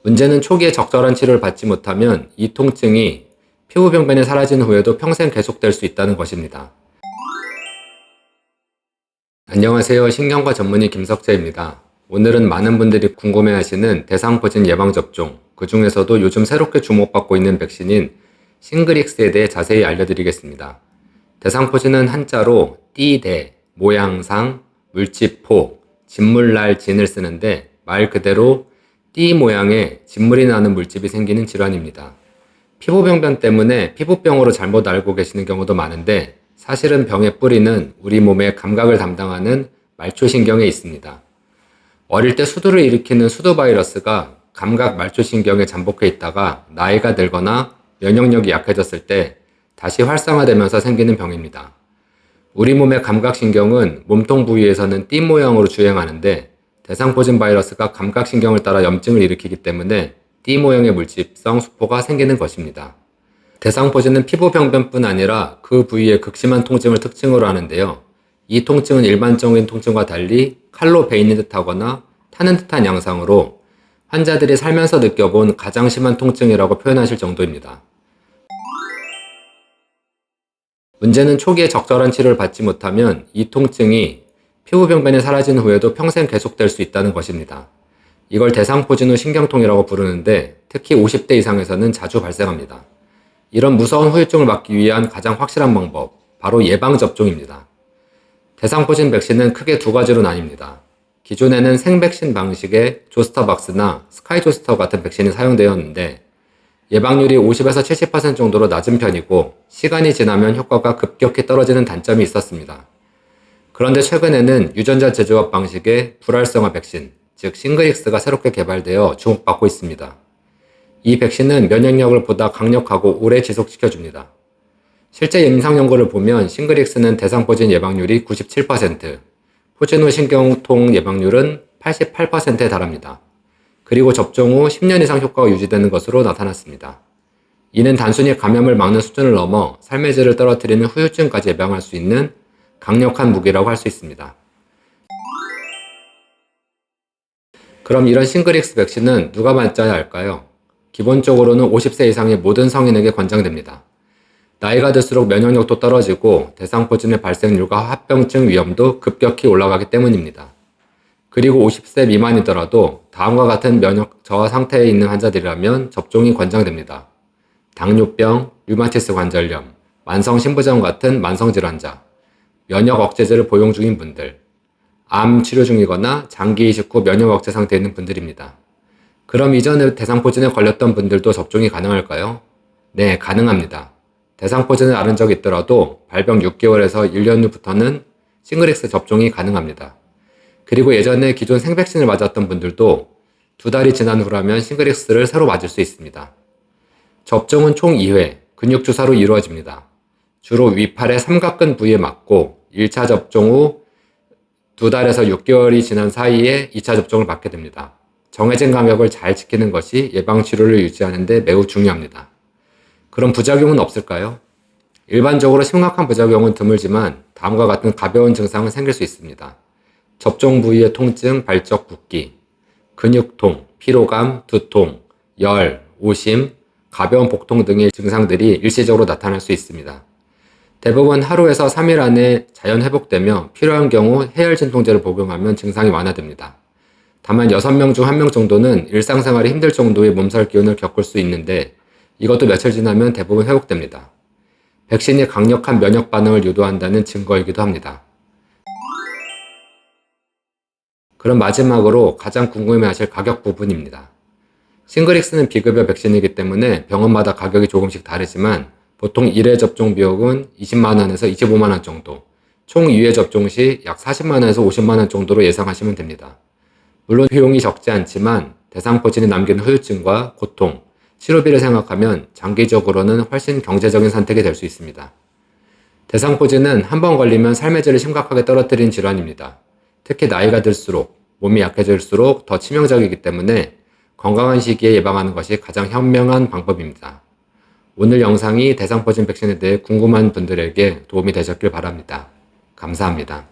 문제는 초기에 적절한 치료를 받지 못하면 이 통증이 피부 병변이 사라진 후에도 평생 계속될 수 있다는 것입니다. 안녕하세요. 신경과 전문의 김석재입니다. 오늘은 많은 분들이 궁금해하시는 대상포진 예방접종, 그 중에서도 요즘 새롭게 주목받고 있는 백신인 싱글릭스에 대해 자세히 알려드리겠습니다. 대상포진은 한자로 띠대, 모양상, 물집포, 진물날 진을 쓰는데 말 그대로 띠 모양의 진물이 나는 물집이 생기는 질환입니다. 피부병변 때문에 피부병으로 잘못 알고 계시는 경우도 많은데 사실은 병의 뿌리는 우리 몸의 감각을 담당하는 말초신경에 있습니다. 어릴 때 수두를 일으키는 수두 바이러스가 감각 말초신경에 잠복해 있다가 나이가 들거나 면역력이 약해졌을 때 다시 활성화되면서 생기는 병입니다. 우리 몸의 감각신경은 몸통 부위에서는 띠 모양으로 주행하는데 대상포진 바이러스가 감각신경을 따라 염증을 일으키기 때문에 띠 모양의 물집성 수포가 생기는 것입니다. 대상포진은 피부병변뿐 아니라 그 부위의 극심한 통증을 특징으로 하는데요. 이 통증은 일반적인 통증과 달리 칼로 베이는 듯하거나 타는 듯한 양상으로 환자들이 살면서 느껴본 가장 심한 통증이라고 표현하실 정도입니다. 문제는 초기에 적절한 치료를 받지 못하면 이 통증이 피부병변이 사라진 후에도 평생 계속될 수 있다는 것입니다. 이걸 대상포진 후 신경통이라고 부르는데 특히 50대 이상에서는 자주 발생합니다. 이런 무서운 후유증을 막기 위한 가장 확실한 방법, 바로 예방접종입니다. 대상포진 백신은 크게 두 가지로 나뉩니다. 기존에는 생백신 방식의 조스터박스나 스카이조스터 같은 백신이 사용되었는데 예방률이 50에서 70% 정도로 낮은 편이고 시간이 지나면 효과가 급격히 떨어지는 단점이 있었습니다. 그런데 최근에는 유전자 재조합 방식의 불활성화 백신, 즉 싱글릭스가 새롭게 개발되어 주목받고 있습니다. 이 백신은 면역력을 보다 강력하고 오래 지속시켜줍니다. 실제 임상 연구를 보면 싱글릭스는 대상포진 예방률이 97%, 포진 후 신경통 예방률은 88%에 달합니다. 그리고 접종 후 10년 이상 효과가 유지되는 것으로 나타났습니다. 이는 단순히 감염을 막는 수준을 넘어 삶의 질을 떨어뜨리는 후유증까지 예방할 수 있는 강력한 무기라고 할 수 있습니다. 그럼 이런 싱글릭스 백신은 누가 맞아야 할까요? 기본적으로는 50세 이상의 모든 성인에게 권장됩니다. 나이가 들수록 면역력도 떨어지고 대상포진의 발생률과 합병증 위험도 급격히 올라가기 때문입니다. 그리고 50세 미만이더라도 다음과 같은 면역 저하 상태에 있는 환자들이라면 접종이 권장됩니다. 당뇨병, 류마티스 관절염, 만성 신부전 같은 만성질환자, 면역 억제제를 복용 중인 분들, 암 치료 중이거나 장기 이식 후 면역 억제 상태에 있는 분들입니다. 그럼 이전에 대상포진에 걸렸던 분들도 접종이 가능할까요? 네, 가능합니다. 대상포진을 앓은 적이 있더라도 발병 6개월에서 1년 후부터는 싱글릭스 접종이 가능합니다. 그리고 예전에 기존 생백신을 맞았던 분들도 2달이 지난 후라면 싱글릭스를 새로 맞을 수 있습니다. 접종은 총 2회, 근육주사로 이루어집니다. 주로 위팔의 삼각근 부위에 맞고 1차 접종 후 2달에서 6개월이 지난 사이에 2차 접종을 받게 됩니다. 정해진 간격을 잘 지키는 것이 예방치료를 유지하는 데 매우 중요합니다. 그럼 부작용은 없을까요? 일반적으로 심각한 부작용은 드물지만 다음과 같은 가벼운 증상은 생길 수 있습니다. 접종 부위의 통증, 발적, 붓기, 근육통, 피로감, 두통, 열, 오심, 가벼운 복통 등의 증상들이 일시적으로 나타날 수 있습니다. 대부분 하루에서 3일 안에 자연 회복되며 필요한 경우 해열 진통제를 복용하면 증상이 완화됩니다. 다만 6명 중 1명 정도는 일상생활이 힘들 정도의 몸살 기운을 겪을 수 있는데 이것도 며칠 지나면 대부분 회복됩니다. 백신이 강력한 면역 반응을 유도한다는 증거이기도 합니다. 그럼 마지막으로 가장 궁금해하실 가격 부분입니다. 싱글릭스는 비급여 백신이기 때문에 병원마다 가격이 조금씩 다르지만 보통 1회 접종 비용은 20만원에서 25만원 정도, 총 2회 접종 시 약 40만원에서 50만원 정도로 예상하시면 됩니다. 물론 비용이 적지 않지만 대상포진이 남기는 후유증과 고통, 치료비를 생각하면 장기적으로는 훨씬 경제적인 선택이 될 수 있습니다. 대상포진은 한 번 걸리면 삶의 질을 심각하게 떨어뜨리는 질환입니다. 특히 나이가 들수록, 몸이 약해질수록 더 치명적이기 때문에 건강한 시기에 예방하는 것이 가장 현명한 방법입니다. 오늘 영상이 대상포진 백신에 대해 궁금한 분들에게 도움이 되셨길 바랍니다. 감사합니다.